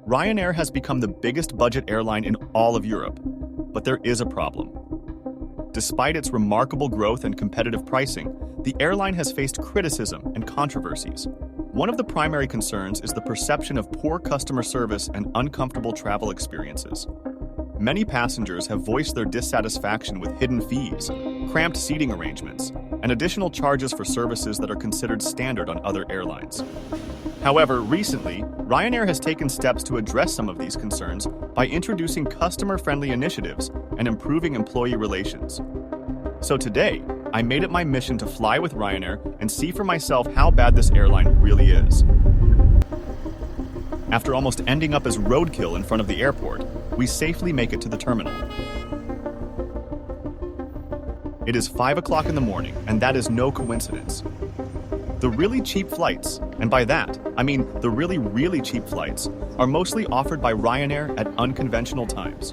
Ryanair has become the biggest budget airline in all of Europe, but there is a problem. Despite its remarkable growth and competitive pricing, the airline has faced criticism and controversies. One of the primary concerns is the perception of poor customer service and uncomfortable travel experiences. Many passengers have voiced their dissatisfaction with hidden fees, cramped seating arrangements, and additional charges for services that are considered standard on other airlines. However, recently, Ryanair has taken steps to address some of these concerns by introducing customer-friendly initiatives and improving employee relations. So today, I made it my mission to fly with Ryanair and see for myself how bad this airline really is. After almost ending up as roadkill in front of the airport, we safely make it to the terminal. It is 5 o'clock in the morning, and that is no coincidence. The really cheap flights, and by that, I mean the really cheap flights, are mostly offered by Ryanair at unconventional times.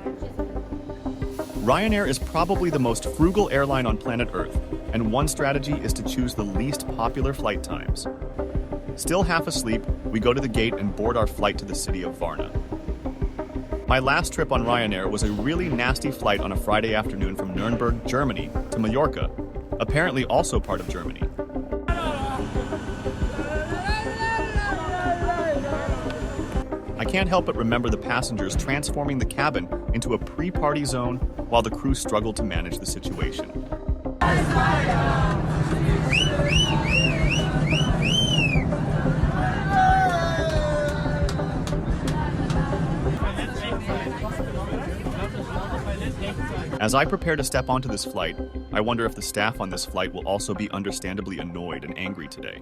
Ryanair is probably the most frugal airline on planet Earth, and one strategy is to choose the least popular flight times. Still half asleep, we go to the gate and board our flight to the city of Varna. My last trip on Ryanair was a really nasty flight on a Friday afternoon from Nuremberg, Germany, to Mallorca, apparently also part of Germany. I can't help but remember the passengers transforming the cabin into a pre-party zone while the crew struggled to manage the situation. As I prepare to step onto this flight, I wonder if the staff on this flight will also be understandably annoyed and angry today.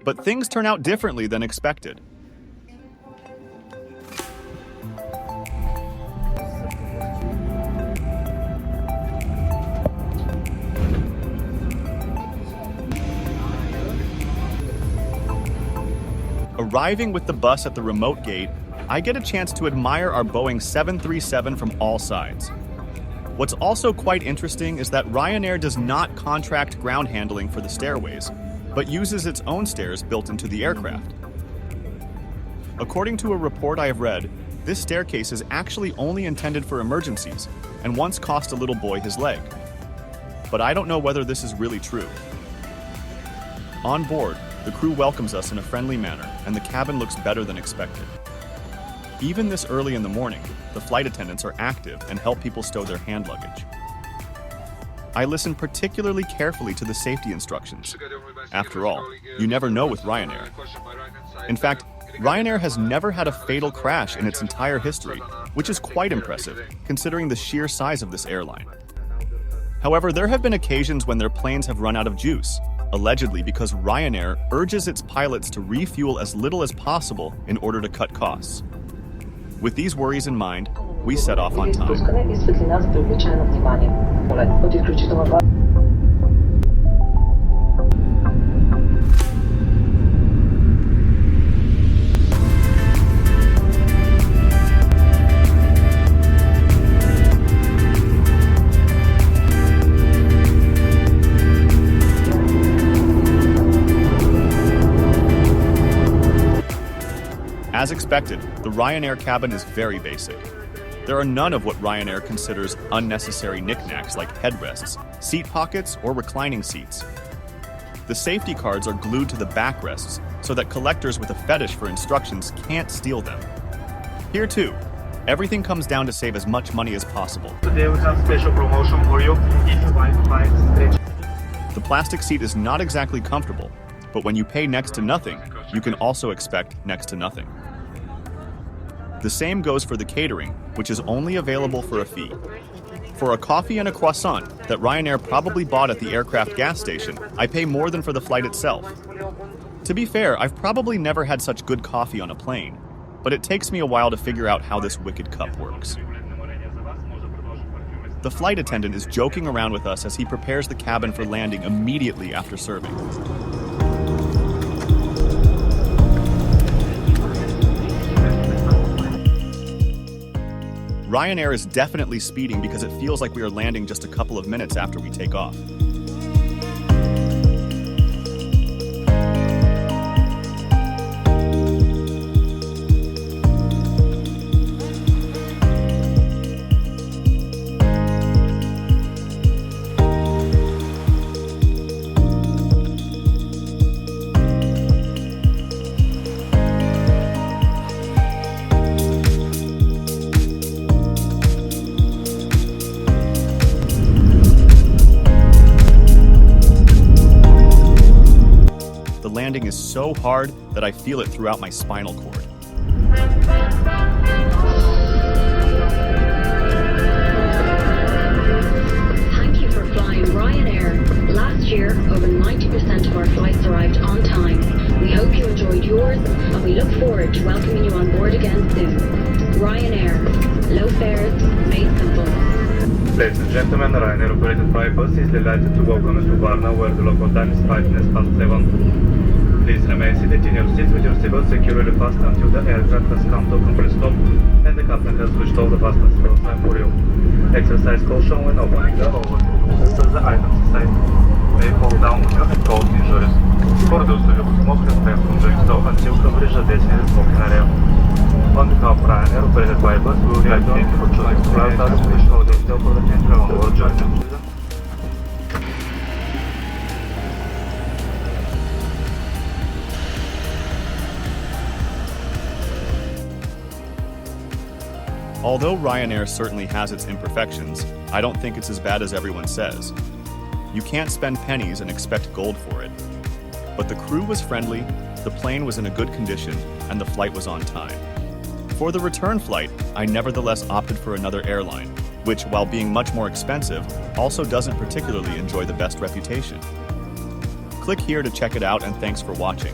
But things turn out differently than expected. Arriving with the bus at the remote gate, I get a chance to admire our Boeing 737 from all sides. What's also quite interesting is that Ryanair does not contract ground handling for the stairways, but uses its own stairs built into the aircraft. According to a report I have read, this staircase is actually only intended for emergencies and once cost a little boy his leg. But I don't know whether this is really true. On board, the crew welcomes us in a friendly manner, and the cabin looks better than expected. Even this early in the morning, the flight attendants are active and help people stow their hand luggage. I listen particularly carefully to the safety instructions. After all, you never know with Ryanair. In fact, Ryanair has never had a fatal crash in its entire history, which is quite impressive, considering the sheer size of this airline. However, there have been occasions when their planes have run out of juice, allegedly because Ryanair urges its pilots to refuel as little as possible in order to cut costs. With these worries in mind, we set off on time. As expected, the Ryanair cabin is very basic. There are none of what Ryanair considers unnecessary knickknacks like headrests, seat pockets, or reclining seats. The safety cards are glued to the backrests so that collectors with a fetish for instructions can't steal them. Here too, everything comes down to save as much money as possible. Today we have special promotion for you if you buy 5 stretch. The plastic seat is not exactly comfortable, but when you pay next to nothing, you can also expect next to nothing. The same goes for the catering, which is only available for a fee. For a coffee and a croissant that Ryanair probably bought at the aircraft gas station, I pay more than for the flight itself. To be fair, I've probably never had such good coffee on a plane, but it takes me a while to figure out how this wicked cup works. The flight attendant is joking around with us as he prepares the cabin for landing immediately after serving. Ryanair is definitely speeding because it feels like we are landing just a couple of minutes after we take off. so hard that I feel it throughout my spinal cord. Thank you for flying Ryanair. Last year, over 90% of our flights arrived on time. We hope you enjoyed yours, and we look forward to welcoming you on board again soon. Ryanair. Low fares, made simple. Ladies and gentlemen, Ryanair operated by bus is delighted to welcome you to Varna, where the local time is 7:05. Please remain seated in your seat with your seatbelt securely fastened until the aircraft has come to a complete stop and the captain has switched off the fasten seatbelt sign for you. Exercise caution when opening the overhead as the items inside may fall down on you and cause injuries. For those of you who smoke, refrain from doing so until coverage of designated smoking area. On behalf of Ryanair operated by bus, we would like to thank you for choosing to fly with us. We wish you all the best for the future on board journey. Although Ryanair certainly has its imperfections, I don't think it's as bad as everyone says. You can't spend pennies and expect gold for it. But the crew was friendly, the plane was in a good condition, and the flight was on time. For the return flight, I nevertheless opted for another airline, which, while being much more expensive, also doesn't particularly enjoy the best reputation. Click here to check it out, and thanks for watching.